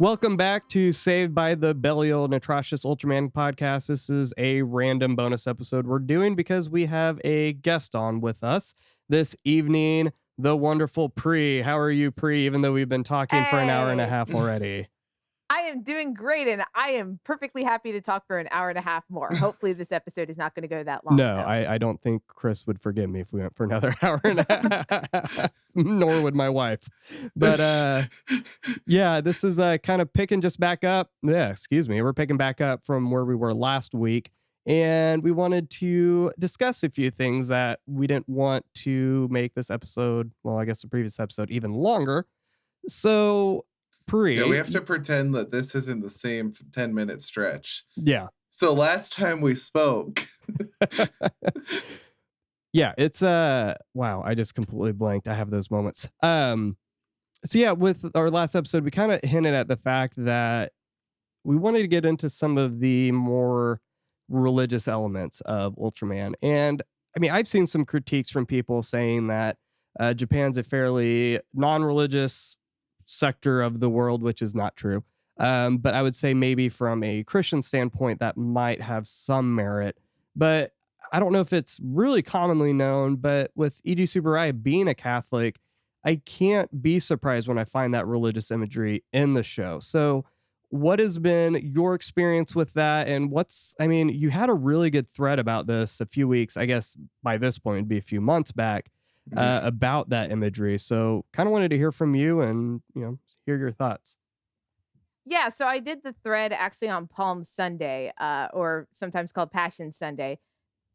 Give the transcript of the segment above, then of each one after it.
Welcome back to Saved by the Belial and Atrocious Ultraman podcast. This is a random bonus episode we're doing because we have a guest on with us this evening, the wonderful Pri. How are you, Pri, even though we've been talking for an hour and a half already? I am doing great, and I am perfectly happy to talk for an hour and a half more. Hopefully this episode is not going to go that long. No, I don't think Chris would forgive me if we went for another hour and a half, nor would my wife. But yeah, this is kind of picking just back up. Yeah, excuse me. We're picking back up from where we were last week. And we wanted to discuss a few things that we didn't want to make this episode, well, I guess the previous episode, even longer. So, Pri. Yeah, we have to pretend that this isn't the same 10-minute stretch. Yeah. So last time we spoke. Yeah, it's wow, I just completely blanked. I have those moments. So yeah, with our last episode, we kind of hinted at the fact that we wanted to get into some of the more religious elements of Ultraman. And I mean, I've seen some critiques from people saying that Japan's a fairly non-religious sector of the world, which is not true. But I would say maybe from a Christian standpoint, that might have some merit. But I don't know if it's really commonly known, but with E.G. Tsuburaya being a Catholic, I can't be surprised when I find that religious imagery in the show. So what has been your experience with that? And you had a really good thread about this a few weeks, I guess by this point it'd be a few months back, about that imagery. So kind of wanted to hear from you and, hear your thoughts. Yeah, so I did the thread actually on Palm Sunday, or sometimes called Passion Sunday,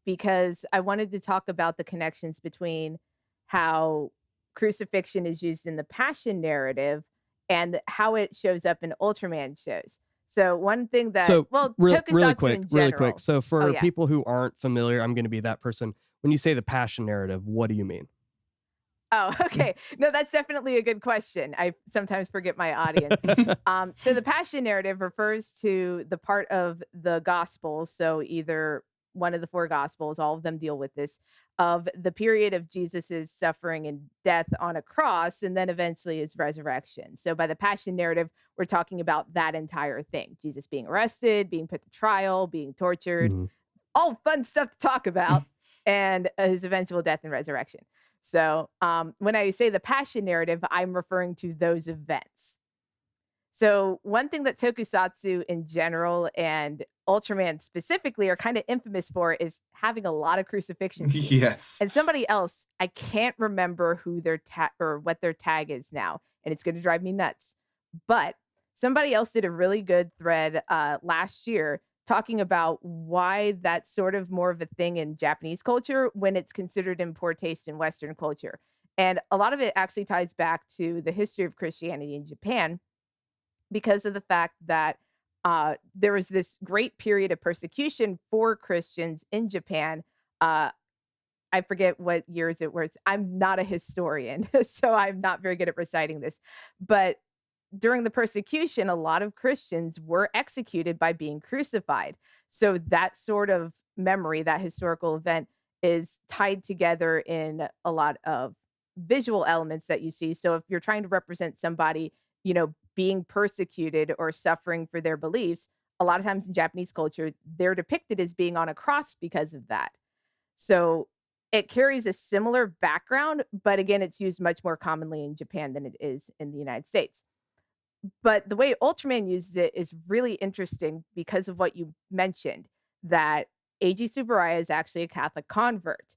because I wanted to talk about the connections between how crucifixion is used in the Passion narrative and how it shows up in Ultraman shows. So one thing that, really quick. So for people who aren't familiar, I'm going to be that person. When you say the Passion narrative, what do you mean? Oh, okay. No, that's definitely a good question. I sometimes forget my audience. So the Passion narrative refers to the part of the Gospels, so either one of the four Gospels, all of them deal with this, of the period of Jesus's suffering and death on a cross, and then eventually his resurrection. So by the Passion narrative, we're talking about that entire thing. Jesus being arrested, being put to trial, being tortured, all fun stuff to talk about, and his eventual death and resurrection. So when I say the Passion narrative, I'm referring to those events. So one thing that tokusatsu in general and Ultraman specifically are kind of infamous for is having a lot of crucifixion scenes. Yes. And somebody else, I can't remember who their or what their tag is now, and it's going to drive me nuts. But somebody else did a really good thread last year talking about why that's sort of more of a thing in Japanese culture when it's considered in poor taste in Western culture. And a lot of it actually ties back to the history of Christianity in Japan because of the fact that there was this great period of persecution for Christians in Japan. I forget what years it was. I'm not a historian, so I'm not very good at reciting this. But during the persecution, a lot of Christians were executed by being crucified. So that sort of memory, that historical event, is tied together in a lot of visual elements that you see. So if you're trying to represent somebody, being persecuted or suffering for their beliefs, a lot of times in Japanese culture, they're depicted as being on a cross because of that. So it carries a similar background, but again, it's used much more commonly in Japan than it is in the United States. But the way Ultraman uses it is really interesting because of what you mentioned, that Eiji Tsuburaya is actually a Catholic convert.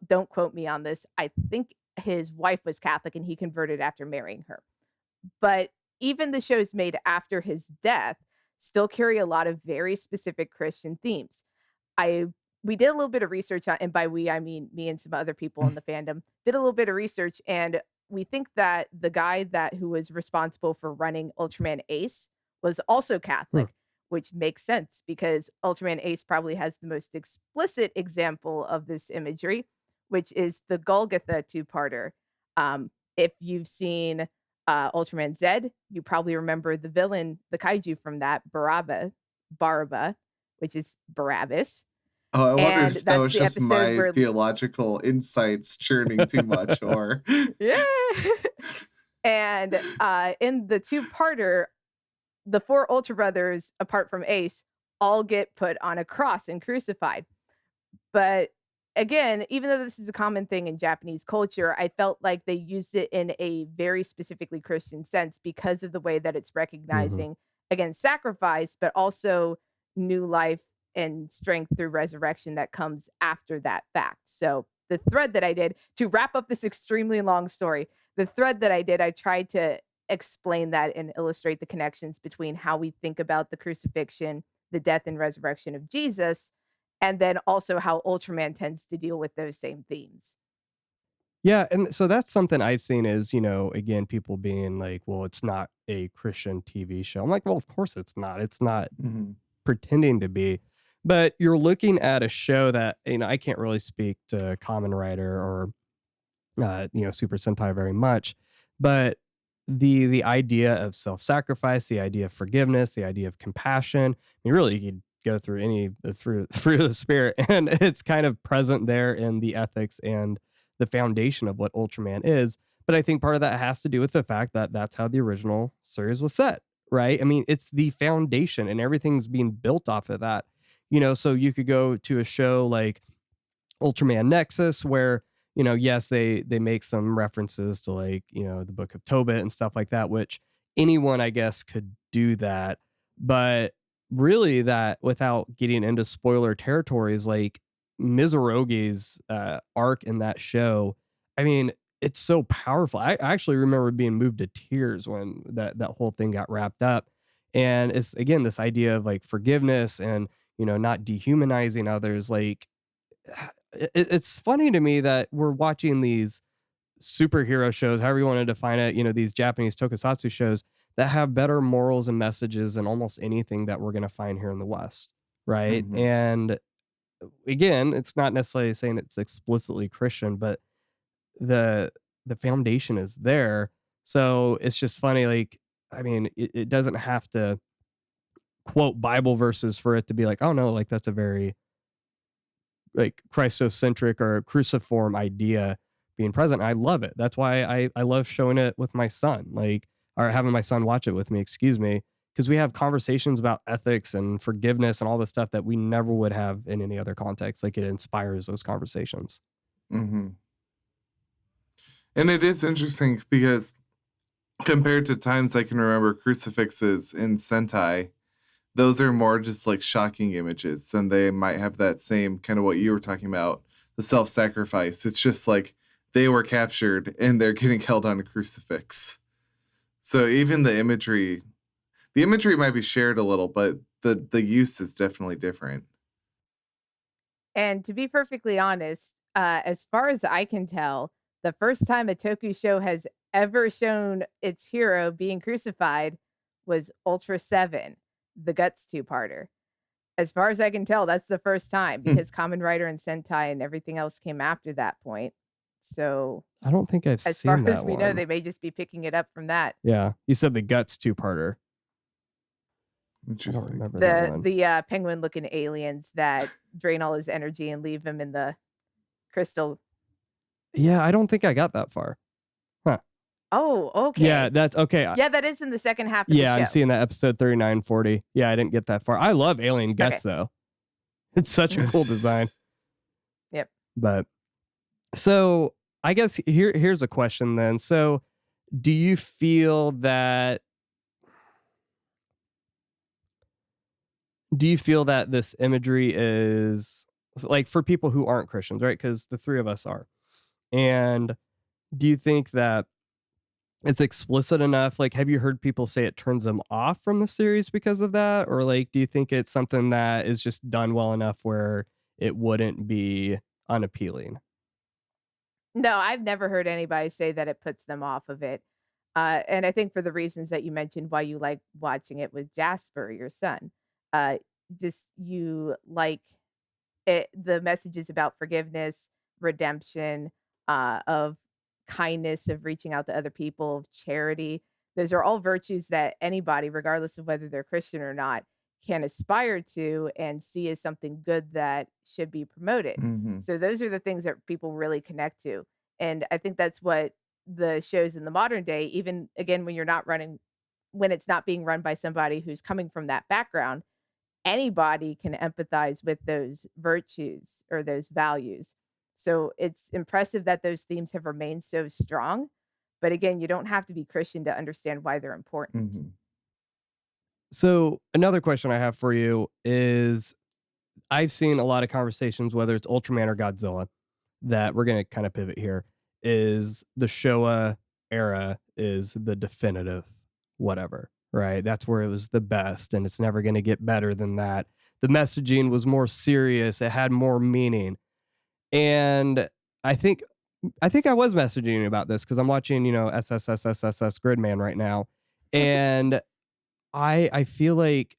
Don't quote me on this. I think his wife was Catholic and he converted after marrying her. But even the shows made after his death still carry a lot of very specific Christian themes. We did a little bit of research on, and by we, I mean me and some other people in the fandom, did a little bit of research, and we think that the guy who was responsible for running Ultraman Ace was also Catholic, which makes sense because Ultraman Ace probably has the most explicit example of this imagery, which is the Golgotha two-parter. If you've seen Ultraman Z, you probably remember the villain, the kaiju from that, Baraba, which is Barabbas. Oh, I wonder if that was just my theological insights churning too much, or yeah. And in the two-parter, the 4 Ultra Brothers, apart from Ace, all get put on a cross and crucified. But again, even though this is a common thing in Japanese culture, I felt like they used it in a very specifically Christian sense because of the way that it's recognizing, again, sacrifice, but also new life and strength through resurrection that comes after that fact. So the thread that I did to wrap up this extremely long story, I tried to explain that and illustrate the connections between how we think about the crucifixion, the death and resurrection of Jesus, and then also how Ultraman tends to deal with those same themes. Yeah, and so that's something I've seen is, again, people being like, well, it's not a Christian TV show. I'm like, well, of course it's not. It's not pretending to be. But you're looking at a show that, I can't really speak to Kamen Rider or, Super Sentai very much, but the idea of self-sacrifice, the idea of forgiveness, the idea of compassion, really you could go through any fruit of the spirit, and it's kind of present there in the ethics and the foundation of what Ultraman is. But I think part of that has to do with the fact that that's how the original series was set, right? I mean, it's the foundation and everything's being built off of that. So you could go to a show like Ultraman Nexus where, yes, they make some references to like, the Book of Tobit and stuff like that, which anyone, I guess, could do that. But really that without getting into spoiler territories, like Mizurugi's arc in that show, I mean, it's so powerful. I actually remember being moved to tears when that whole thing got wrapped up. And it's, again, this idea of like forgiveness and, not dehumanizing others. Like, it's funny to me that we're watching these superhero shows, however you want to define it, these Japanese tokusatsu shows that have better morals and messages than almost anything that we're going to find here in the West, right? And again, it's not necessarily saying it's explicitly Christian, but the foundation is there. So it's just funny, like, I mean, it doesn't have to quote Bible verses for it to be like, oh no, like that's a very like Christocentric or cruciform idea being present. I love it. That's why I love showing it with my son, like, or having my son watch it with me, because we have conversations about ethics and forgiveness and all this stuff that we never would have in any other context. Like, it inspires those conversations. And it is interesting because compared to times I can remember crucifixes in Sentai, those are more just like shocking images than they might have that same kind of what you were talking about, the self-sacrifice. It's just like they were captured and they're getting held on a crucifix. So even the imagery might be shared a little, but the use is definitely different. And to be perfectly honest, as far as I can tell, the first time a Toku show has ever shown its hero being crucified was Ultra 7, the Guts 2-parter. As far as I can tell, that's the first time, because Kamen Rider and Sentai and everything else came after that point. So I don't think I've seen that. As far as we know, they may just be picking it up from that. Yeah, you said the Guts 2-parter. Interesting. I don't remember that one. The penguin-looking aliens that drain all his energy and leave him in the crystal. Yeah, I don't think I got that far. Oh, okay. Yeah, that's okay. Yeah, that is in the second half of the show. Yeah, I'm seeing that episode 3940. Yeah, I didn't get that far. I love alien guts, though. It's such a cool design. Yep. But, so, I guess here's a question then. So, do you feel that this imagery is, like, for people who aren't Christians, right? Because the three of us are. And do you think that it's explicit enough? Like, have you heard people say it turns them off from the series because of that? Or like, do you think it's something that is just done well enough where it wouldn't be unappealing? No, I've never heard anybody say that it puts them off of it. And I think for the reasons that you mentioned, why you like watching it with Jasper, your son, just you like it, the messages about forgiveness, redemption, of kindness, of reaching out to other people, of charity. Those are all virtues that anybody, regardless of whether they're Christian or not, can aspire to and see as something good that should be promoted. So those are the things that people really connect to. And I think that's what the shows in the modern day, even again, when you're not running when it's not being run by somebody who's coming from that background, anybody can empathize with those virtues or those values. So it's impressive that those themes have remained so strong. But again, you don't have to be Christian to understand why they're important. Mm-hmm. So another question I have for you is, I've seen a lot of conversations, whether it's Ultraman or Godzilla, that we're going to kind of pivot here, is the Showa era is the definitive whatever, right? That's where it was the best, and it's never going to get better than that. The messaging was more serious. It had more meaning. And I think I was messaging you about this because I'm watching, SSSSSS Gridman right now. And I feel like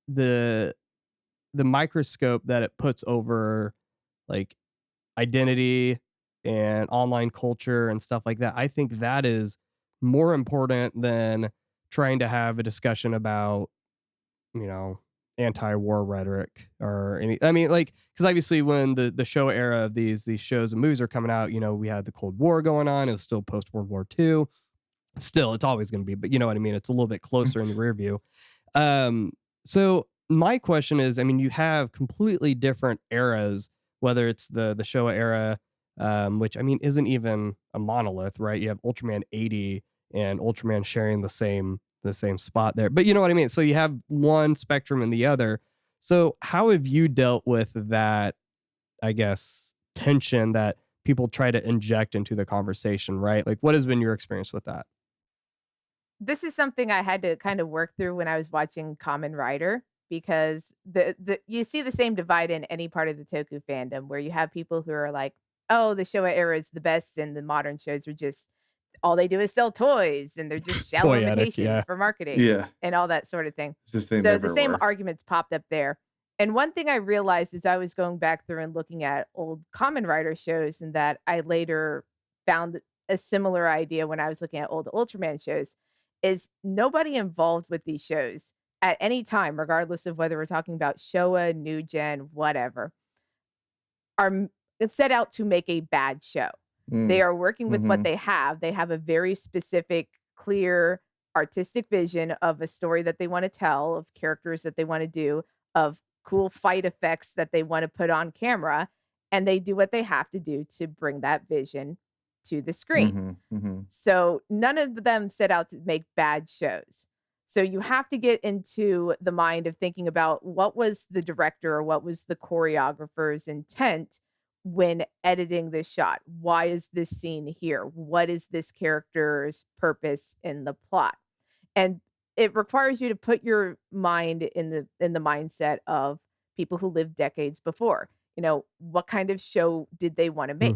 the microscope that it puts over like identity and online culture and stuff like that, I think that is more important than trying to have a discussion about, anti-war rhetoric or any. I mean, like, because obviously when the show era of these shows and movies are coming out, we had the Cold War going on. It was still post World War II. Still, it's always going to be, but you know what I mean? It's a little bit closer in the rear view. So my question is, I mean, you have completely different eras, whether it's the Showa era, which I mean isn't even a monolith, right? You have Ultraman 80 and Ultraman sharing the same spot there. But you know what I mean? So you have one spectrum and the other. So how have you dealt with that, I guess, tension that people try to inject into the conversation, right? Like, what has been your experience with that? This is something I had to kind of work through when I was watching Kamen Rider, because the you see the same divide in any part of the Toku fandom, where you have people who are like, oh, the Showa era is the best and the modern shows are just, all they do is sell toys and they're just shallow Toy addict, imitations yeah. for marketing Yeah. and all that sort of thing. As if they So never the same were. arguments popped up there. And one thing I realized as I was going back through and looking at old Kamen Rider shows, and that I later found a similar idea when I was looking at old Ultraman shows, is nobody involved with these shows at any time, regardless of whether we're talking about Showa, New Gen, whatever, are set out to make a bad show. They are working with what they have. They have a very specific, clear, artistic vision of a story that they want to tell, of characters that they want to do, of cool fight effects that they want to put on camera. And they do what they have to do to bring that vision to the screen. So none of them set out to make bad shows. So you have to get into the mind of thinking about what was the director or what was the choreographer's intent when editing this shot. Why is this scene here? What is this character's purpose in the plot? And it requires you to put your mind in the mindset of people who lived decades before. What kind of show did they want to make?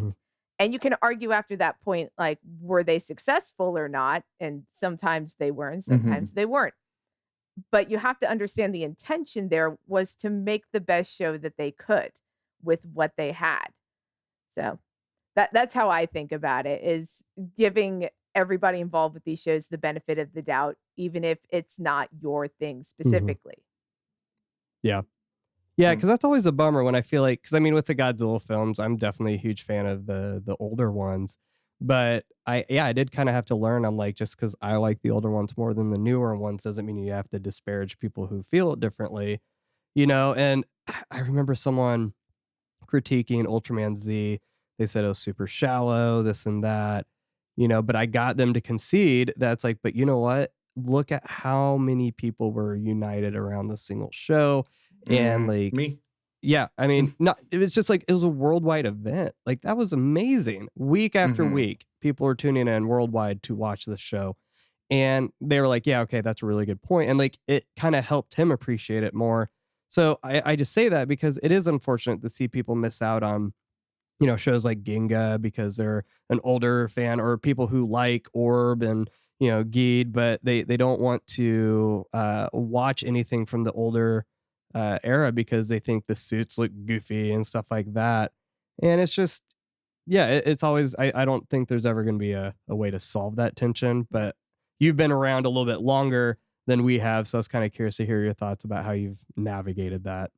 And you can argue after that point, like, were they successful or not? And sometimes they were, and sometimes they weren't. But you have to understand the intention there was to make the best show that they could with what they had. So that's how I think about it, is giving everybody involved with these shows the benefit of the doubt, even if it's not your thing specifically. Yeah. Yeah, because that's always a bummer when I feel like, because I mean, with the Godzilla films, I'm definitely a huge fan of the older ones. But I did kind of have to learn. I'm like, just because I like the older ones more than the newer ones doesn't mean you have to disparage people who feel it differently, And I remember someone critiquing Ultraman Z. They said it was super shallow, this and that, but I got them to concede that it's like, but you know what? Look at how many people were united around the single show. And like me. Yeah, I mean, it was just like, it was a worldwide event. Like, that was amazing. Week after week, people were tuning in worldwide to watch this show. And they were like, yeah, okay, that's a really good point. And like, it kind of helped him appreciate it more. So I just say that because it is unfortunate to see people miss out on, shows like Ginga because they're an older fan, or people who like Orb and, Geed, but they don't want to watch anything from the older era because they think the suits look goofy and stuff like that. And it's just, yeah, it's always, I don't think there's ever going to be a way to solve that tension, but you've been around a little bit longer than we have. So I was kind of curious to hear your thoughts about how you've navigated that.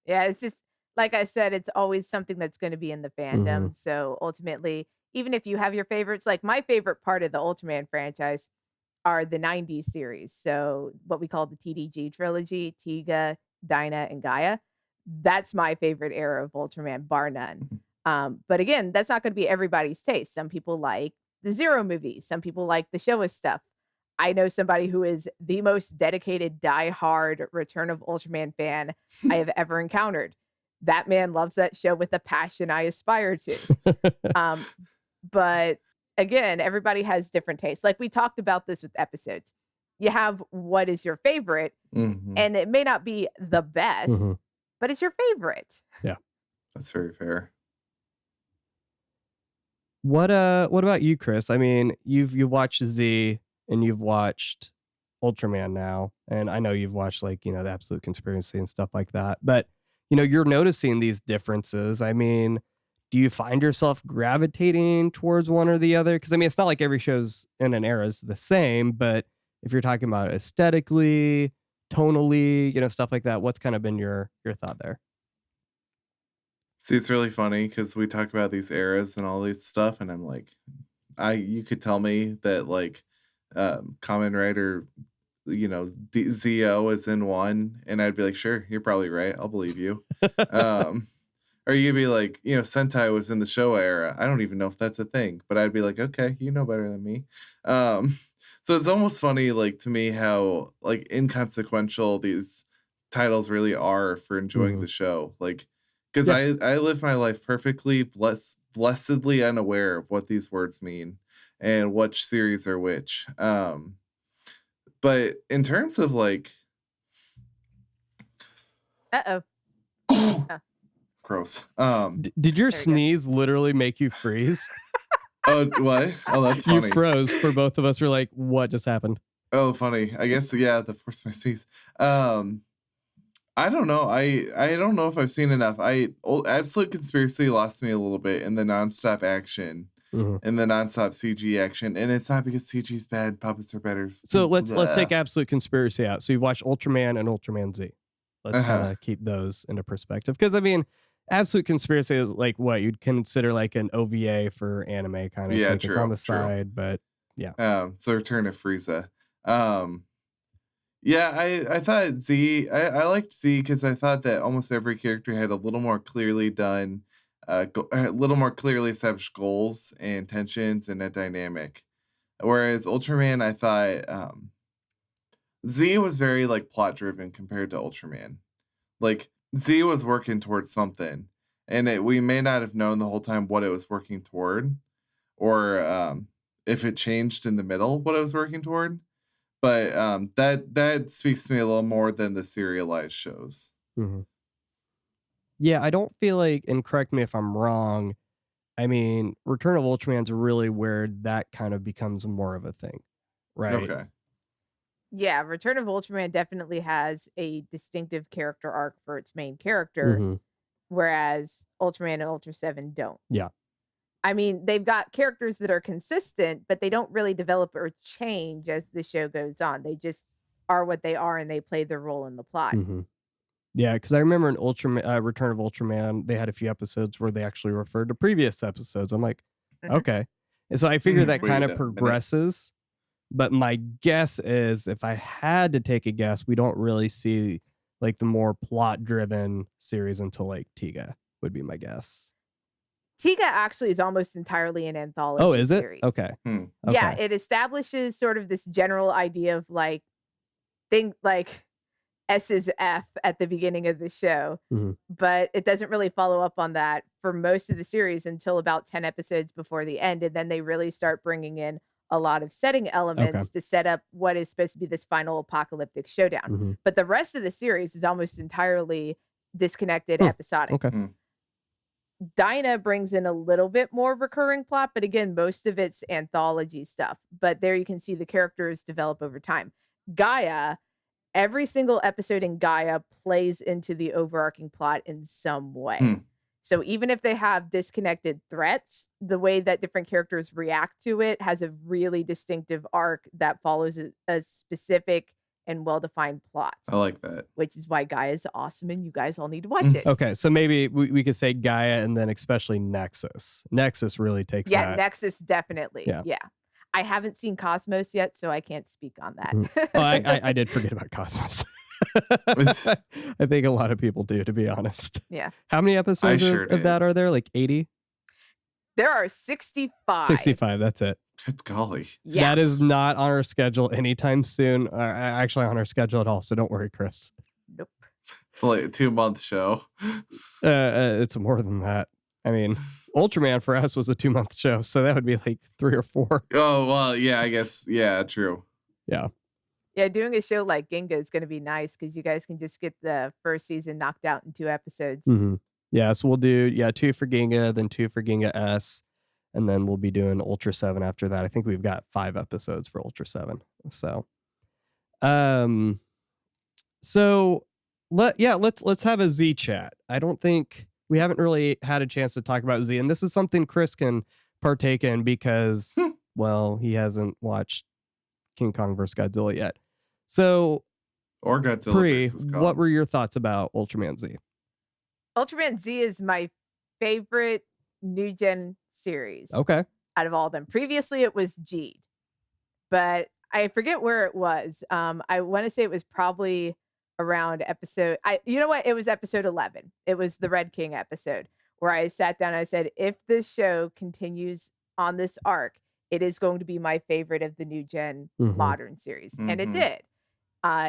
Yeah, it's just, like I said, it's always something that's going to be in the fandom. So ultimately, even if you have your favorites, like my favorite part of the Ultraman franchise are the 90s series. So what we call the TDG trilogy, Tiga, Dyna, and Gaia. That's my favorite era of Ultraman, bar none. But again, that's not going to be everybody's taste. Some people like the Zero movies. Some people like the Showa stuff. I know somebody who is the most dedicated, die-hard Return of Ultraman fan I have ever encountered. That man loves that show with a passion I aspire to. But again, everybody has different tastes. Like we talked about this with episodes. You have what is your favorite, and it may not be the best, but it's your favorite. Yeah, that's very fair. What about you, Chris? I mean, you've watched Z and you've watched Ultraman now, and I know you've watched like, the Absolute Conspiracy and stuff like that, but you're noticing these differences. I mean, do you find yourself gravitating towards one or the other? Because I mean, it's not like every show's in an era is the same, but if you're talking about aesthetically, tonally, stuff like that, what's kind of been your thought there? See, it's really funny because we talk about these eras and all these stuff, and I'm like, you could tell me that like Kamen Rider, ZO is in one, and I'd be like, sure, you're probably right, I'll believe you. Or you'd be like, Sentai was in the Showa era. I don't even know if that's a thing, but I'd be like, okay, you know better than me. So it's almost funny, like to me, how like inconsequential these titles really are for enjoying the show. Like, because I live my life perfectly blessedly unaware of what these words mean and which series are which. But in terms of like, gross. Did your sneeze literally make you freeze? Oh, what? Oh, that's funny. You froze for both of us. We're like, what just happened? Oh, funny. I guess, yeah, the force my sneeze. I don't know. I don't know if I've seen enough. Absolute Conspiracy lost me a little bit in the nonstop action and the nonstop CG action, and it's not because CG's bad. Puppets are better. So let's take Absolute Conspiracy out. So you've watched Ultraman and Ultraman Z. Let's kind of keep those into perspective, because I mean, Absolute Conspiracy is like what you'd consider like an OVA for anime kind of. Yeah, it's on the side, but yeah. It's the Return of Frieza. Yeah, I thought Z. I liked Z because I thought that almost every character had a little more clearly done, a little more clearly established goals and tensions and a dynamic. Whereas Ultraman, I thought Z was very like plot driven compared to Ultraman. Like Z was working towards something, and we may not have known the whole time what it was working toward, or if it changed in the middle what it was working toward. But that speaks to me a little more than the serialized shows. Yeah, I don't feel like, and correct me if I'm wrong, I mean, Return of Ultraman's really where that kind of becomes more of a thing, right? Okay. Yeah, Return of Ultraman definitely has a distinctive character arc for its main character, whereas Ultraman and Ultra 7 don't. Yeah. I mean, they've got characters that are consistent, but they don't really develop or change as the show goes on. They just are what they are, and they play their role in the plot. Yeah, because I remember in Return of Ultraman, they had a few episodes where they actually referred to previous episodes. I'm like, okay. And so I figure that kind of progresses. But my guess is, if I had to take a guess, we don't really see like the more plot-driven series until like Tiga would be my guess. Tiga actually is almost entirely an anthology. Oh, is it? Series. Okay. Yeah, it establishes sort of this general idea of like, think like S is F at the beginning of the show, but it doesn't really follow up on that for most of the series until about 10 episodes before the end. And then they really start bringing in a lot of setting elements to set up what is supposed to be this final apocalyptic showdown. But the rest of the series is almost entirely disconnected, episodic. Dyna brings in a little bit more recurring plot, but again, most of it's anthology stuff. But there you can see the characters develop over time. Gaia, every single episode in Gaia plays into the overarching plot in some way. So even if they have disconnected threats, the way that different characters react to it has a really distinctive arc that follows a specific and well-defined plot. I like that. Which is why Gaia is awesome, and you guys all need to watch it. Okay, so maybe we could say Gaia, and then especially Nexus. Nexus really takes that. Nexus definitely. Yeah. I haven't seen Cosmos yet, so I can't speak on that. Oh, I did forget about Cosmos. I think a lot of people do, to be honest. Yeah. How many episodes of that are there? Like 80? There are 65. 65, that's it. Good golly. Yeah. That is not on our schedule anytime soon. Actually on our schedule at all, so don't worry, Chris. Nope. It's like a 2-month show. It's more than that. I mean, Ultraman for us was a 2-month show, so that would be like 3 or 4. Oh, well, yeah, I guess. Yeah, true. Yeah. Yeah, doing a show like Ginga is going to be nice because you guys can just get the first season knocked out in 2 episodes. Mm-hmm. Yeah, so we'll do 2 for Ginga, then 2 for Ginga S, and then we'll be doing Ultra 7 after that. I think we've got 5 episodes for Ultra 7. So let's have a Z chat. I don't think we haven't really had a chance to talk about Z, and this is something Chris can partake in because well, he hasn't watched King Kong vs. Godzilla yet. So, or Godzilla Pri, vs. Kong. what were your thoughts about Ultraman Z? Ultraman Z is my favorite new gen series. Okay. Out of all of them. Previously it was G'd, but I forget where it was. I want to say it was probably around it was episode 11. It was the Red King episode where I sat down and I said, if this show continues on this arc, it is going to be my favorite of the new gen modern series. And it did.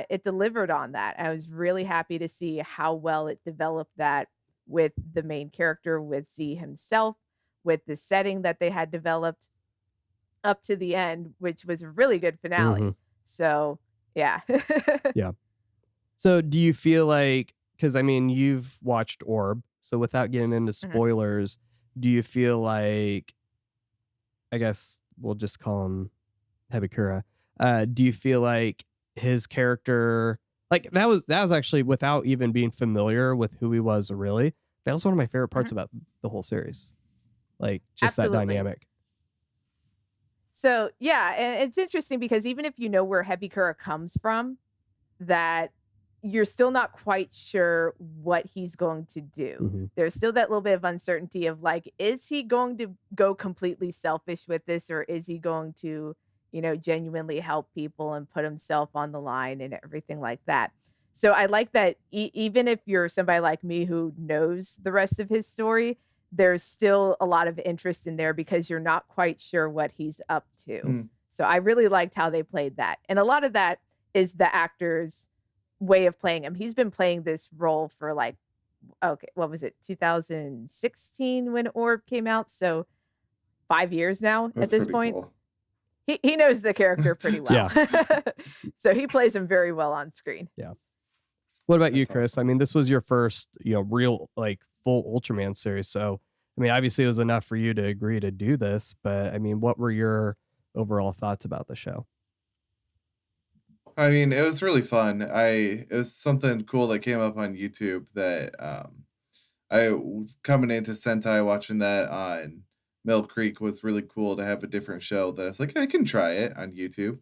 It delivered on that. I was really happy to see how well it developed that with the main character, with Z himself, with the setting that they had developed up to the end, which was a really good finale. So, yeah. Yeah. So do you feel like, because I mean, you've watched Orb, so without getting into spoilers, do you feel like, I guess we'll just call him Hebikura, do you feel like his character, like that was actually without even being familiar with who he was really, that was one of my favorite parts about the whole series. Like just Absolutely. that dynamic. So yeah, and it's interesting because even if you know where Hebikura comes from, that you're still not quite sure what he's going to do. There's still that little bit of uncertainty of like, is he going to go completely selfish with this, or is he going to, genuinely help people and put himself on the line and everything like that. So I like that even if you're somebody like me who knows the rest of his story, there's still a lot of interest in there because you're not quite sure what he's up to. So I really liked how they played that. And a lot of that is the actor's way of playing him. He's been playing this role for like, what was it, 2016 when Orb came out? So 5 years now. That's at this point. Cool. He knows the character pretty well. So he plays him very well on screen. Yeah. What about you, Chris? Awesome. I mean, this was your first, real like full Ultraman series. So, I mean, obviously it was enough for you to agree to do this, but I mean, what were your overall thoughts about the show? I mean, it was really fun. It was something cool that came up on YouTube that I coming into Sentai, watching that on Mill Creek was really cool to have a different show that I was like, I can try it on YouTube.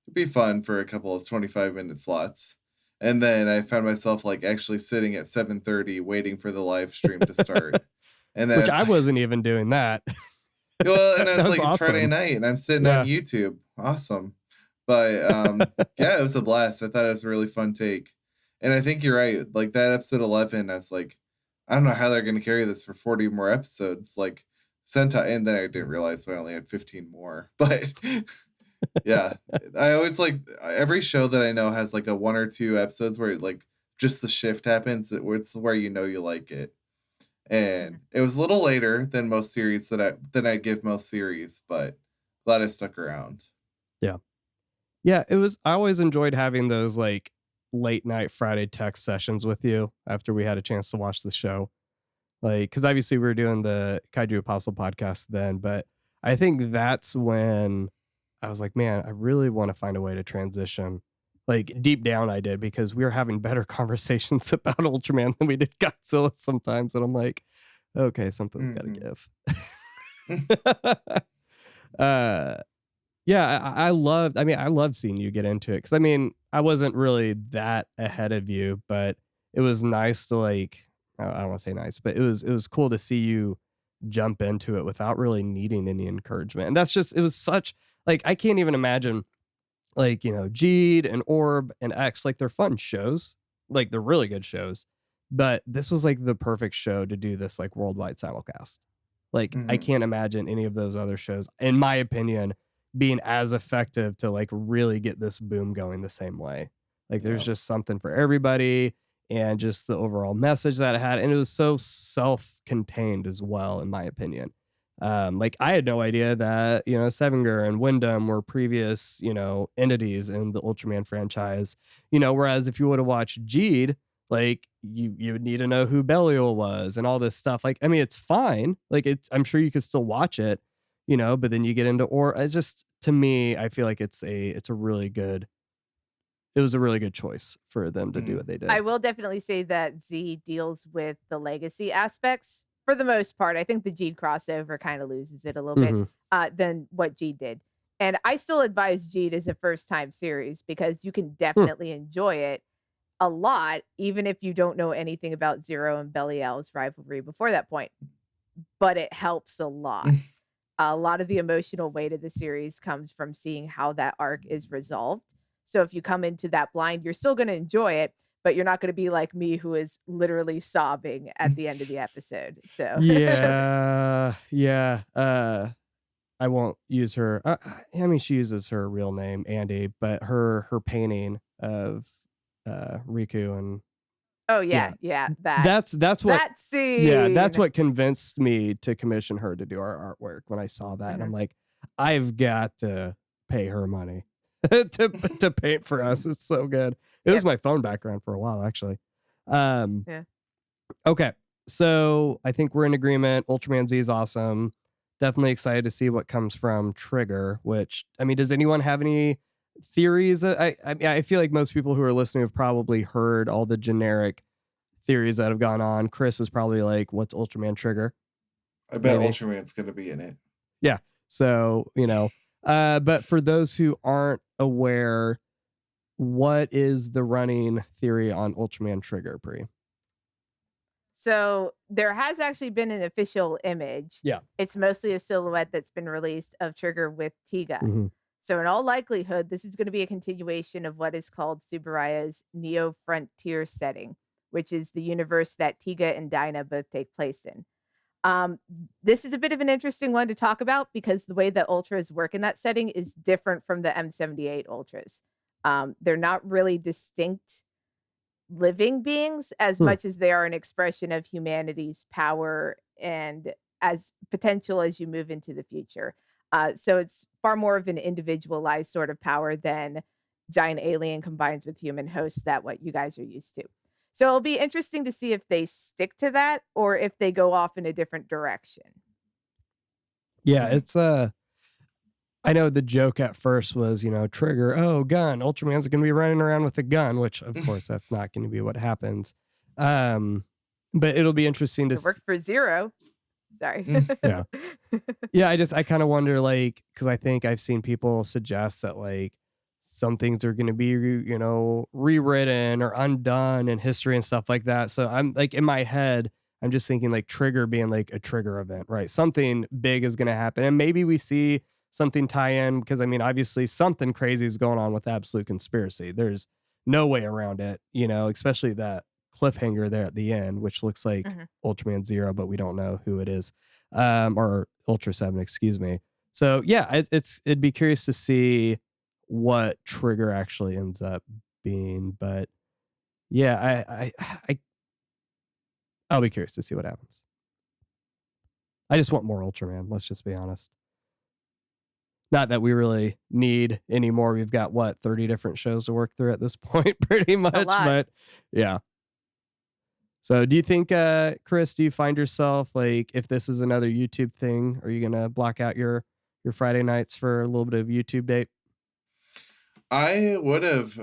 It'd be fun for a couple of 25-minute slots. And then I found myself like actually sitting at 7:30 waiting for the live stream to start. And then which I wasn't even doing that. Well, and I was like, awesome. It's Friday night and I'm sitting on YouTube. Awesome. But yeah, it was a blast. I thought it was a really fun take. And I think you're right. Like that episode 11, I was like, I don't know how they're going to carry this for 40 more episodes. Like Sentai, and then I didn't realize I only had 15 more. But yeah, I always like every show that I know has like a 1 or 2 episodes where like just the shift happens. It's where you like it. And it was a little later than most series than I give most series, but glad I stuck around. Yeah. Yeah, it was. I always enjoyed having those like late night Friday text sessions with you after we had a chance to watch the show. Like, because obviously we were doing the Kaiju Apostle podcast then, but I think that's when I was like, man, I really want to find a way to transition. Like deep down I did, because we were having better conversations about Ultraman than we did Godzilla sometimes. And I'm like, okay, something's got to give. Yeah, I loved seeing you get into it. Because I mean, I wasn't really that ahead of you, but it was nice to like, I don't want to say nice, but it was cool to see you jump into it without really needing any encouragement. And that's just, it was such like I can't even imagine like, you know, Jeed and Orb and X, like they're fun shows, like they're really good shows, but this was like the perfect show to do this like worldwide simulcast. Like I can't imagine any of those other shows, in my opinion, being as effective to like really get this boom going the same way. Like there's just something for everybody, and just the overall message that it had, and it was so self-contained as well, in my opinion. Like I had no idea that, you know, Sevenger and Wyndham were previous, you know, entities in the Ultraman franchise, you know, whereas if you would have watched Jeed, like you would need to know who Belial was and all this stuff. Like, I mean, it's fine. Like I'm sure you could still watch it, you know, but then you get into, or it's just, to me, I feel like it was a really good choice for them to do what they did. I will definitely say that Z deals with the legacy aspects for the most part. I think the Jeed crossover kind of loses it a little bit than what Jeed did. And I still advise Jeed as a first time series because you can definitely enjoy it a lot, even if you don't know anything about Zero and Belial's rivalry before that point. But it helps a lot. A lot of the emotional weight of the series comes from seeing how that arc is resolved. So if you come into that blind, you're still going to enjoy it, but you're not going to be like me, who is literally sobbing at the end of the episode. So I won't use her. I mean, she uses her real name, Andy, but her painting of Riku and that's what that scene. Yeah, that's what convinced me to commission her to do our artwork. When I saw that, and I'm like, I've got to pay her money to paint for us. It's so good. It was my phone background for a while, actually. Okay, so I think we're in agreement. Ultraman Z is awesome. Definitely excited to see what comes from Trigger. Which, I mean, does anyone have any theories? I feel like most people who are listening have probably heard all the generic theories that have gone on. Chris is probably like, what's Ultraman Trigger? I bet Ultraman's going to be in it. Yeah. So, you know, but for those who aren't aware, what is the running theory on Ultraman Trigger, Pri? So there has actually been an official image. Yeah. It's mostly a silhouette that's been released of Trigger with Tiga. So in all likelihood, this is going to be a continuation of what is called Tsuburaya's Neo Frontier setting, which is the universe that Tiga and Dyna both take place in. This is a bit of an interesting one to talk about because the way that Ultras work in that setting is different from the M78 Ultras. They're not really distinct living beings as much as they are an expression of humanity's power and as potential as you move into the future. So it's far more of an individualized sort of power than giant alien combines with human hosts that what you guys are used to. So it'll be interesting to see if they stick to that or if they go off in a different direction. Yeah, it's I know the joke at first was, you know, Trigger, oh, gun, Ultraman's going to be running around with a gun, which of course that's not going to be what happens. But it'll be interesting to see. It worked for Zero. Sorry. Yeah, I kind of wonder, like, because I think I've seen people suggest that like some things are going to be, you know, rewritten or undone in history and stuff like that. So I'm like, in my head, I'm just thinking like Trigger being like a trigger event, right? Something big is going to happen. And maybe we see something tie in, because I mean, obviously something crazy is going on with Absolute Conspiracy. There's no way around it, you know, especially that cliffhanger there at the end, which looks like Ultraman Zero, but we don't know who it is, or Ultra 7, excuse me. So yeah, it'd be curious to see what Trigger actually ends up being, but yeah, I'll be curious to see what happens. I just want more Ultraman, let's just be honest. Not that we really need any more. We've got 30 different shows to work through at this point, pretty much. But yeah. So do you think, Chris, do you find yourself like, if this is another YouTube thing, are you gonna block out your Friday nights for a little bit of YouTube date? I would have.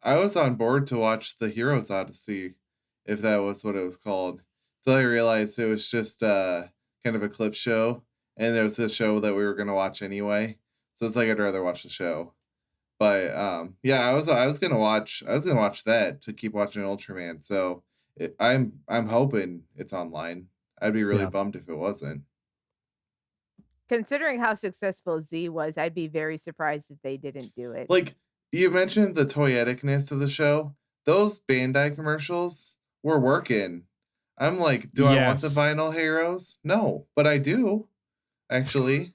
I was on board to watch the Heroes Odyssey, if that was what it was called, until I realized it was just kind of a clip show, and it was a show that we were gonna watch anyway. So it's like I'd rather watch the show. But yeah, I was gonna watch that to keep watching Ultraman. So I'm hoping it's online. I'd be really bummed if it wasn't. Considering how successful Z was, I'd be very surprised if they didn't do it. Like, you mentioned the toyeticness of the show. Those Bandai commercials were working. I'm like, do I want the vinyl heroes? No, but I do, actually.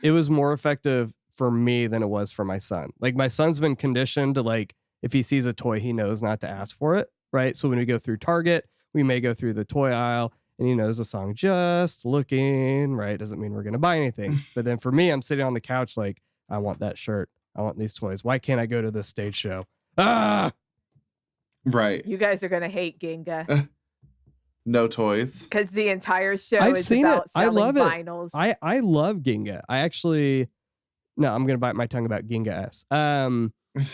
It was more effective for me than it was for my son. Like, my son's been conditioned to, like, if he sees a toy, he knows not to ask for it, right? So when we go through Target, we may go through the toy aisle, and he knows the song Just Looking, right? Doesn't mean we're going to buy anything. But then for me, I'm sitting on the couch like, I want that shirt. I want these toys. Why can't I go to this stage show? Ah! Right. You guys are going to hate Ginga. No toys. Because the entire show I've is seen about it. I selling love vinyls. it. I love Ginga. I actually... No, I'm going to bite my tongue about Ginga S.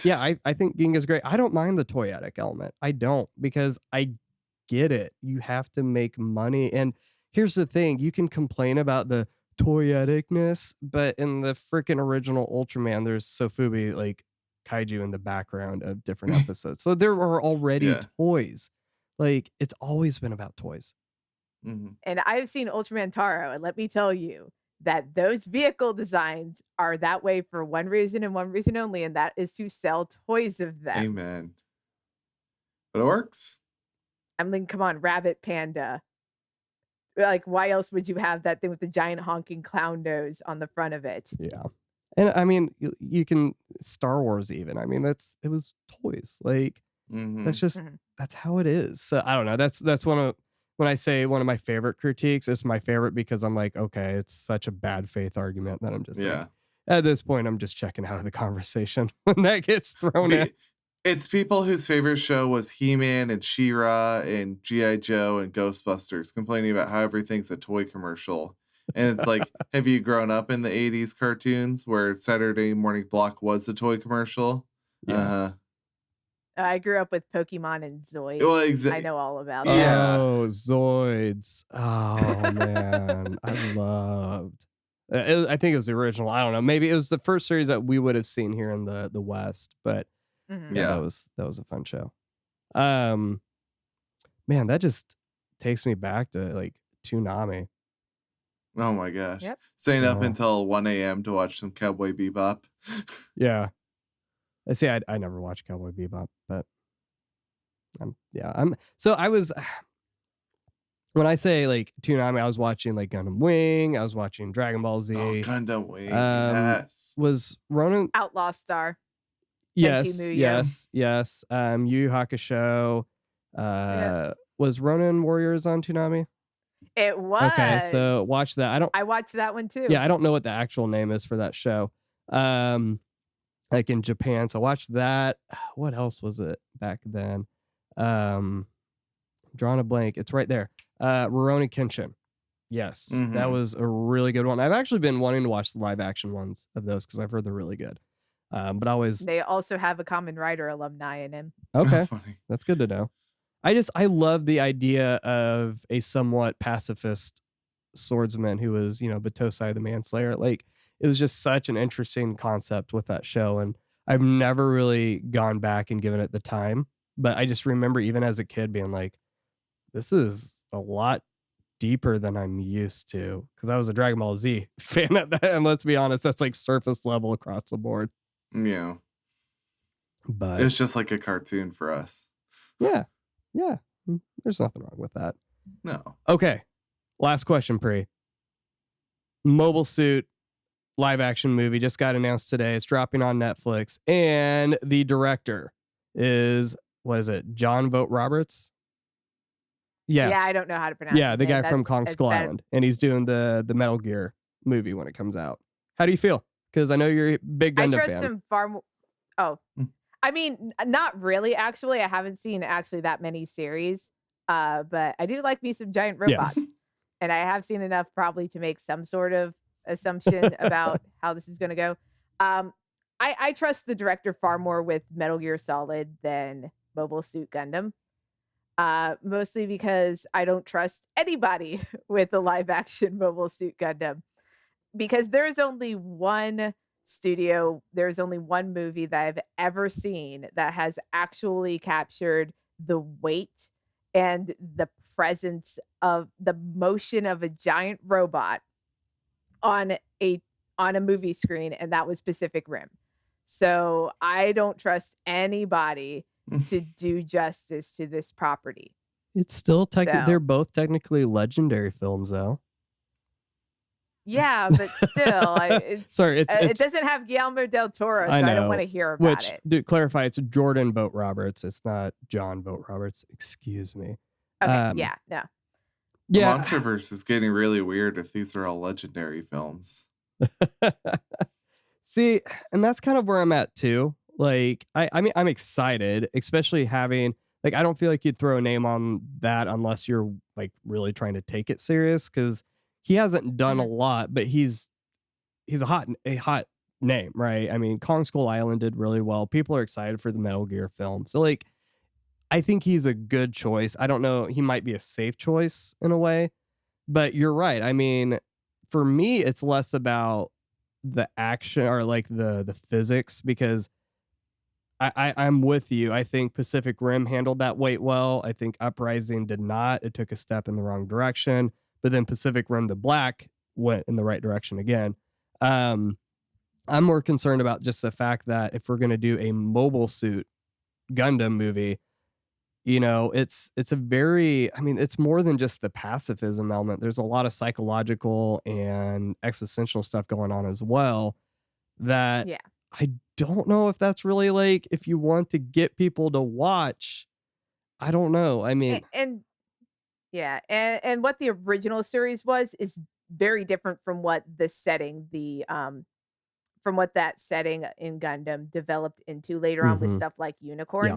Yeah, I think Ginga's great. I don't mind the toyetic element. I don't, because I get it. You have to make money. And here's the thing. You can complain about the toyeticness, but in the freaking original Ultraman, there's Sofubi, like, kaiju in the background of different episodes. So there are already toys. Like, it's always been about toys. Mm-hmm. And I've seen Ultraman Taro, and let me tell you that those vehicle designs are that way for one reason and one reason only, and that is to sell toys of them. Amen. But it works. I mean, come on, Rabbit Panda. Like, why else would you have that thing with the giant honking clown nose on the front of it? Yeah. And I mean, you can Star Wars even. I mean, it was toys. Like, that's just that's how it is. So I don't know. That's when I say one of my favorite critiques, it's my favorite because I'm like, okay, it's such a bad faith argument that I'm just like, at this point, I'm just checking out of the conversation when that gets thrown in. It's people whose favorite show was He-Man and She-Ra and G.I. Joe and Ghostbusters complaining about how everything's a toy commercial. And it's like, have you grown up in the 80s cartoons where Saturday Morning Block was a toy commercial? Yeah. I grew up with Pokemon and Zoids. Well, I know all about that. that. Oh, Zoids. Oh, man. I loved. I think it was the original. I don't know. Maybe it was the first series that we would have seen here in the West. But yeah, that was a fun show. Man, that just takes me back to like Toonami. Oh my gosh. Yep. Staying up until 1 a.m. to watch some Cowboy Bebop. Yeah. See, I never watched Cowboy Bebop, but so I was, when I say like Toonami, I was watching like Gundam Wing, I was watching Dragon Ball Z. Oh, Gundam Wing, yes. Was Ronan... Outlaw Star. Yes. Yu Yu Hakusho. Was Ronin Warriors on Toonami? It was. Okay, so watch that. I watched that one too. Yeah, I don't know what the actual name is for that show. Like in Japan. So watch that. What else was it back then? I'm drawing a blank. It's right there. Rurouni Kenshin. Yes, that was a really good one. I've actually been wanting to watch the live action ones of those because I've heard they're really good. But always they also have a Kamen Rider alumni in him. Okay, that's good to know. I love the idea of a somewhat pacifist swordsman who was, Batosai the Manslayer. Like, it was just such an interesting concept with that show, and I've never really gone back and given it the time. But I just remember even as a kid being like, this is a lot deeper than I'm used to, because I was a Dragon Ball Z fan at that, and let's be honest, that's like surface level across the board. Yeah. But it's just like a cartoon for us. Yeah. There's nothing wrong with that. No. Okay. Last question, Pri. Mobile Suit live action movie just got announced today. It's dropping on Netflix, and the director is, what is it, John Vogt Roberts? Yeah, I don't know how to pronounce it. Yeah, the guy from Kong Skull Island, and he's doing the Metal Gear movie when it comes out. How do you feel? Because I know you're a big Gundam fan. I trust him far more. Oh, I mean, not really. Actually, I haven't seen that many series. But I do like me some giant robots, and I have seen enough probably to make some sort of assumption about how this is going to go. I trust the director far more with Metal Gear Solid than Mobile Suit Gundam. Mostly because I don't trust anybody with a live action Mobile Suit Gundam, because there's only one movie that I've ever seen that has actually captured the weight and the presence of the motion of a giant robot on a movie screen, and that was Pacific Rim. So I don't trust anybody to do justice to this property. It's still they're both technically legendary films, though. Yeah, but still, sorry, it doesn't have Guillermo del Toro, so I don't want to hear about it. To clarify, it's Jordan Vogt Roberts. It's not John Vogt Roberts. Excuse me. Okay, no. The Yeah, Monsterverse is getting really weird if these are all legendary films. see, and that's kind of where I'm at too. Like, I mean, I'm excited, especially having like, I don't feel like you'd throw a name on that unless you're like really trying to take it serious, because he hasn't done a lot, but he's a hot name, right? I mean, Kong Skull Island did really well. People are excited for the Metal Gear film, so like, I think he's a good choice. I don't know, he might be a safe choice in a way, but you're right. I mean, for me, it's less about the action or like the physics, because I'm with you. I think Pacific Rim handled that weight well. I think Uprising did not. It took a step in the wrong direction, but then Pacific Rim the Black went in the right direction again. I'm more concerned about just the fact that if we're going to do a mobile suit Gundam movie, you know, it's a very, I mean, it's more than just the pacifism element. There's a lot of psychological and existential stuff going on as well that I don't know if that's really like, if you want to get people to watch, I don't know. I mean, and what the original series was is very different from what the setting, from what that setting in Gundam developed into later on with stuff like Unicorn. Yeah.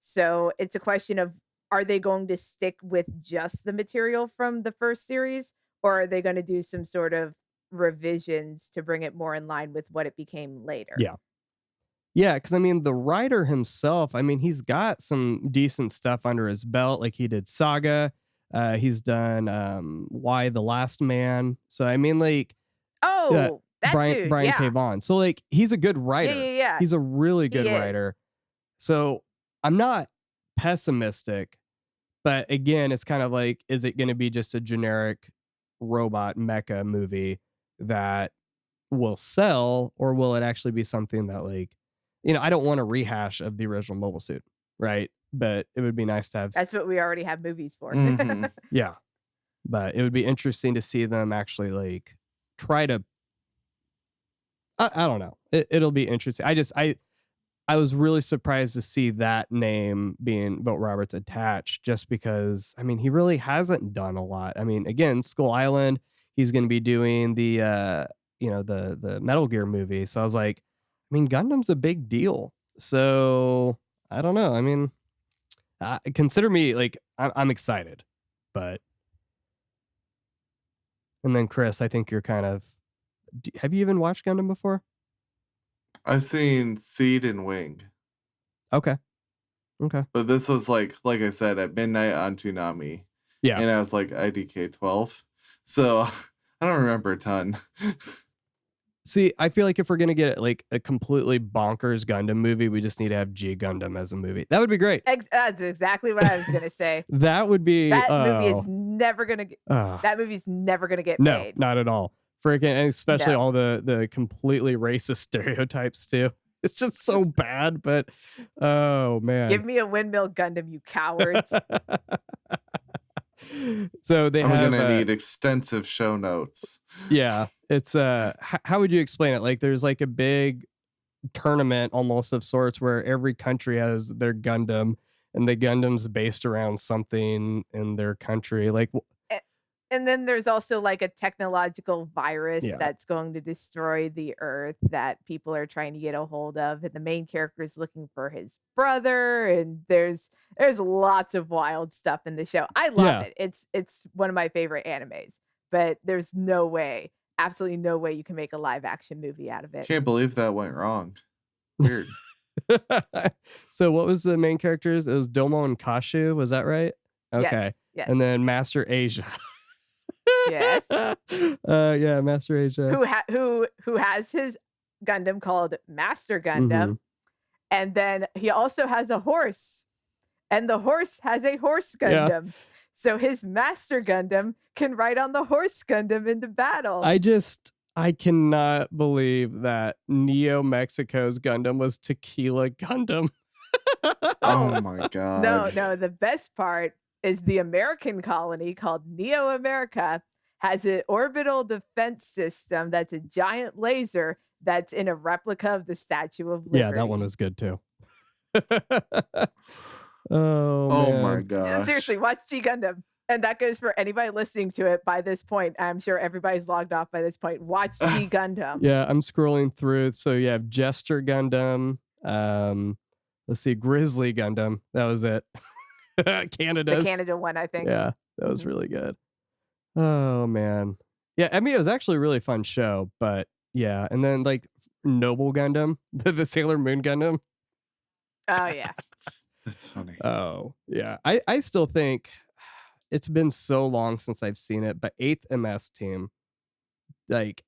So it's a question of, are they going to stick with just the material from the first series, or are they going to do some sort of revisions to bring it more in line with what it became later? Yeah, because I mean, the writer himself, I mean, he's got some decent stuff under his belt. Like, he did Saga. He's done Why the Last Man. So I mean, like, that Brian K. Vaughan. So like, he's a good writer. Yeah. He's a really good writer. So I'm not pessimistic, but again, it's kind of like, is it going to be just a generic robot mecha movie that will sell, or will it actually be something that, like, you know, I don't want a rehash of the original Mobile Suit, right? But it would be nice to have. That's what we already have movies for. Yeah, but it would be interesting to see them actually like try to. I don't know. It'll be interesting. I was really surprised to see that name being Vogt Roberts attached, just because, I mean, he really hasn't done a lot. I mean, again, Skull Island, he's going to be doing the the Metal Gear movie. So I was like, I mean, Gundam's a big deal. So I don't know. I mean, consider me like, I'm excited, but. And then Chris, I think you're kind of. Have you even watched Gundam before? I've seen Seed and Wing. Okay. But this was like I said, at midnight on Toonami. Yeah. And I was like IDK 12. So I don't remember a ton. See, I feel like if we're going to get like a completely bonkers Gundam movie, we just need to have G Gundam as a movie. That would be great. That's exactly what I was going to say. That would be. That movie is never going to get. That movie's never going to get made. No, not at all. Freaking, and especially all the completely racist stereotypes too. It's just so bad, but oh man. Give me a windmill Gundam, you cowards. So I'm gonna need extensive show notes. Yeah, it's how would you explain it? Like, there's like a big tournament almost of sorts where every country has their Gundam, and the Gundam's based around something in their country. Like, and then there's also like a technological virus that's going to destroy the Earth that people are trying to get a hold of, and the main character is looking for his brother, and there's lots of wild stuff in the show. I love it. It's one of my favorite animes, but there's no way, absolutely no way you can make a live action movie out of it. Can't believe that went wrong. Weird. So what was the main characters? It was Domo and Kashu, was that right? Okay. Yes. And then Master Asia. Yes. Master Asia. Who has his Gundam called Master Gundam, and then he also has a horse, and the horse has a horse Gundam. Yeah. So his Master Gundam can ride on the horse Gundam into battle. I cannot believe that Neo Mexico's Gundam was Tequila Gundam. Oh my god. No, the best part is the American colony called Neo America has an orbital defense system that's a giant laser that's in a replica of the Statue of Liberty. Yeah, that one was good too. Oh my man. gosh. Seriously, watch G Gundam. And that goes for anybody listening to it by this point. I'm sure everybody's logged off by this point. Watch G Gundam. Yeah, I'm scrolling through. So you have Jester Gundam. Let's see, Grizzly Gundam. That was it. Canada's. The Canada one, I think. Yeah, that was really good. Oh man. Yeah, I mean it was actually a really fun show, but yeah, and then like Noble Gundam, the Sailor Moon Gundam. Oh yeah. That's funny. Oh, yeah. I still think it's been so long since I've seen it, but 8th MS Team, like,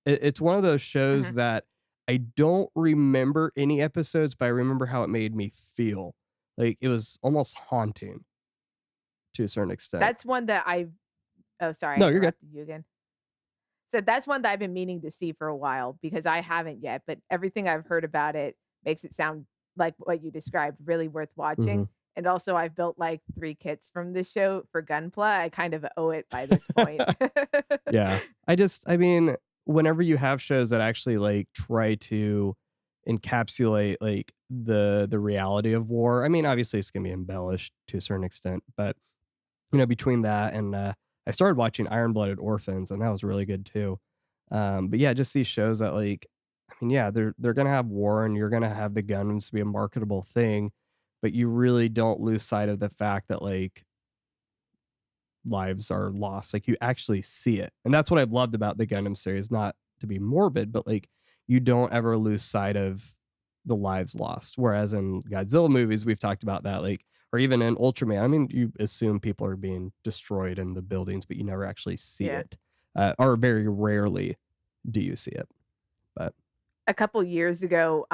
it's one of those shows that I don't remember any episodes, but I remember how it made me feel. Like, it was almost haunting to a certain extent. That's one that oh, sorry. No, you're good. You again. So that's one that I've been meaning to see for a while because I haven't yet, but everything I've heard about it makes it sound like what you described, really worth watching. And also I've built like 3 kits from this show for Gunpla. I kind of owe it by this point. Yeah. I mean, whenever you have shows that actually like try to encapsulate like the reality of war, I mean, obviously it's gonna be embellished to a certain extent, but you know, between that and I started watching Iron-Blooded Orphans, and that was really good too. But yeah, just these shows that like, I mean, yeah, they're gonna have war, and you're gonna have the Gundams be a marketable thing, but you really don't lose sight of the fact that like lives are lost. Like you actually see it, and that's what I've loved about the Gundam series. Not to be morbid, but like you don't ever lose sight of the lives lost. Whereas in Godzilla movies, we've talked about that, like, or even in Ultraman, I mean, you assume people are being destroyed in the buildings, but you never actually see it, or very rarely do you see it. But a couple years ago,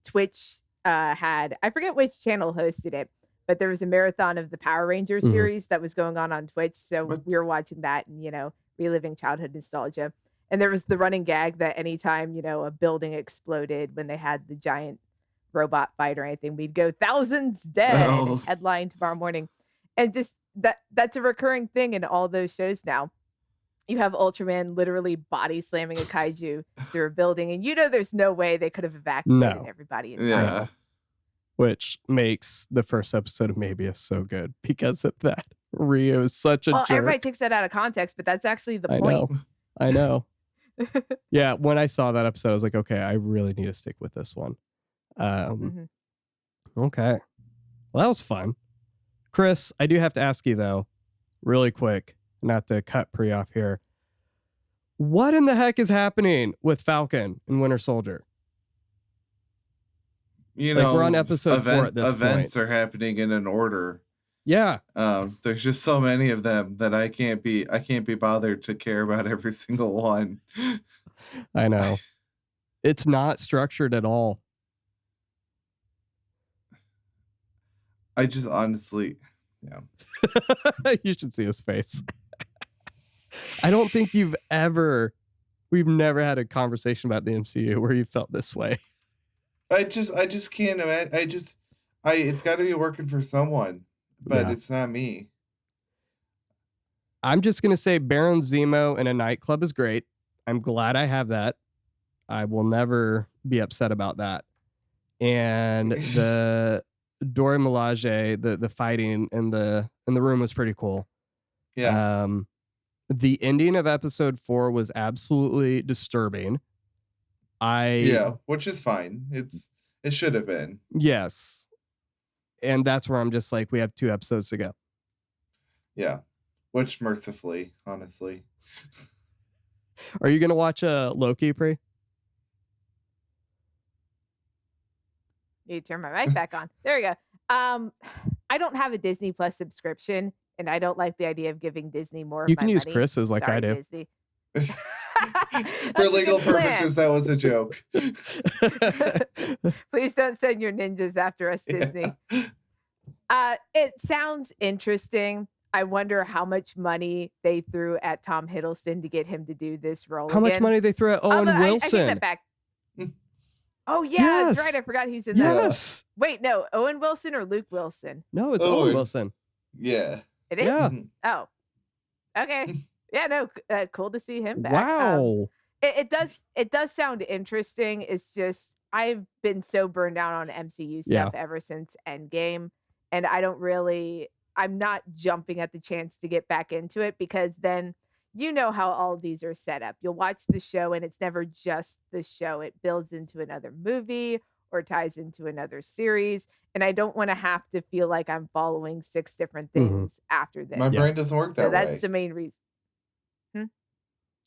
Twitch had, I forget which channel hosted it, but there was a marathon of the Power Rangers series that was going on Twitch. So we were watching that and, you know, reliving childhood nostalgia. And there was the running gag that anytime, you know, a building exploded when they had the giant robot fight or anything, we'd go thousands dead, headline tomorrow morning. And just that's a recurring thing in all those shows now. You have Ultraman literally body slamming a kaiju through a building, and you know there's no way they could have evacuated everybody in time. Yeah. Which makes the first episode of Mabius so good because of that. Rio is such a jerk. Everybody takes that out of context, but that's actually the point. I know. Yeah, when I saw that episode, I was like, okay, I really need to stick with this one. Okay. Well, that was fun. Chris, I do have to ask you, though, really quick, not to cut Pri off here. What in the heck is happening with Falcon and Winter Soldier? You like know, we're on episode 4 at this events point. Are happening in an order. Yeah. There's just so many of them that I can't be bothered to care about every single one. I know. It's not structured at all. I just honestly, yeah. You should see his face. I don't think we've never had a conversation about the MCU where you felt this way. I just can't imagine. It's got to be working for someone, but it's not me. I'm just going to say Baron Zemo in a nightclub is great. I'm glad I have that. I will never be upset about that. And the Dora Milaje, the fighting in the room was pretty cool. Yeah. The ending of episode 4 was absolutely disturbing. Which is fine. It should have been. Yes. And that's where I'm just like, we have 2 episodes to go. Yeah. Which mercifully, honestly. Are you going to watch Loki, Pri? You turn my mic back on. There we go. I don't have a Disney Plus subscription, and I don't like the idea of giving Disney more. You can use money. Chris's like Sorry, I do. Disney. For legal purposes, that was a joke. Please don't send your ninjas after us, Disney. It sounds interesting. I wonder how much money they threw at Tom Hiddleston to get him to do this role. How much money they threw at Owen Although Wilson? I take that back. Oh yeah, that's right. I forgot he's in that. Yes. Wait, no, Owen Wilson or Luke Wilson? No, it's Owen Wilson. Yeah. It is. Yeah. Oh, okay. Yeah, no, cool to see him back. Wow. It does sound interesting. It's just I've been so burned out on MCU stuff ever since Endgame, and I'm not jumping at the chance to get back into it because then you know how all of these are set up. You'll watch the show and it's never just the show. It builds into another movie or ties into another series. And I don't want to have to feel like I'm following 6 different things after this. My brain doesn't work that way. So that's the main reason.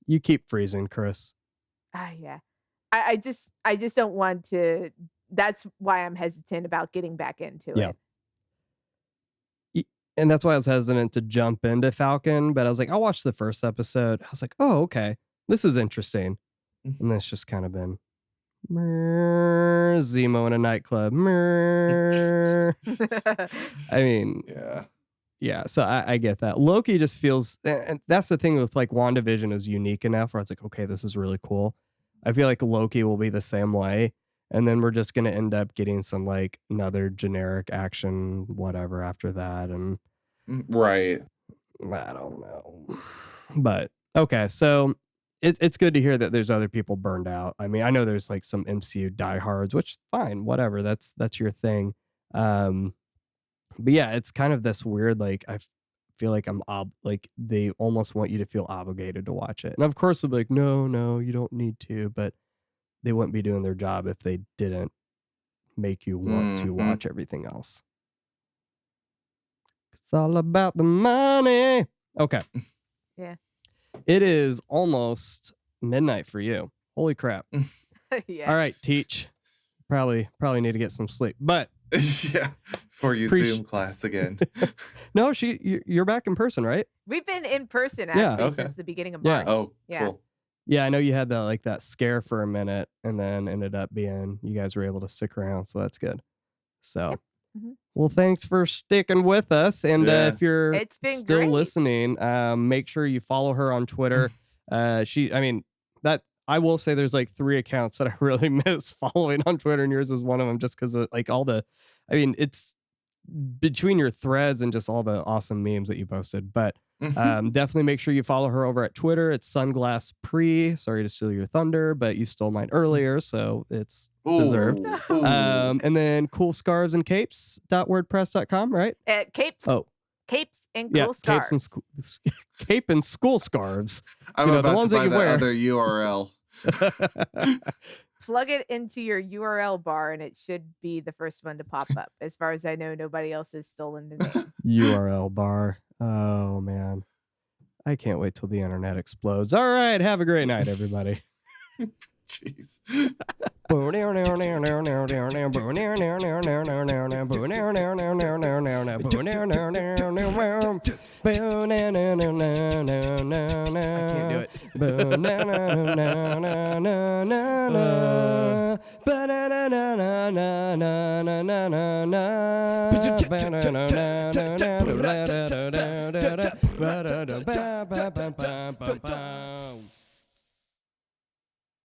You keep freezing, Chris. Yeah. I just don't want to. That's why I'm hesitant about getting back into it. And that's why I was hesitant to jump into Falcon, but I was like, I'll watch the first episode. I was like, oh, okay, this is interesting. And then it's just kind of been Zemo in a nightclub. I mean, yeah. So I get that. Loki just feels, and that's the thing with like WandaVision is unique enough where it's like, okay, this is really cool. I feel like Loki will be the same way. And then we're just going to end up getting some like another generic action, whatever after that. And right. I don't know. But okay. So it's good to hear that there's other people burned out. I mean, I know there's like some MCU diehards, which fine, whatever. That's your thing. But yeah, it's kind of this weird, like, I feel like like they almost want you to feel obligated to watch it. And of course they'll be like, no, you don't need to, but they wouldn't be doing their job if they didn't make you want to watch everything else. It's all about the money. Okay. Yeah. It is almost midnight for you. Holy crap. Yeah. All right, Teach. Probably need to get some sleep. But yeah, before you Zoom class again. No, you're back in person, right? We've been in person actually since the beginning of March. Oh, cool. Yeah, I know you had that scare for a minute and then ended up being, you guys were able to stick around, so that's good. So, well, thanks for sticking with us. And if you're still great. listening, make sure you follow her on Twitter. I will say there's like 3 accounts that I really miss following on Twitter, and yours is one of them just because of like it's between your threads and just all the awesome memes that you posted. But definitely make sure you follow her over at Twitter. It's Sunglass Pre. Sorry to steal your thunder, but you stole mine earlier, so it's deserved. And then coolscarvesandcapes.wordpress.com, right? Capes. Oh. Capes and cool scarves. Cape and school scarves. I'm about the ones to buy that you wear. Other URL. Plug it into your URL bar and it should be the first one to pop up. As far as I know, nobody else has stolen the name. URL bar. Oh, man. I can't wait till the internet explodes. All right. Have a great night, everybody. Jeez. I can't do it.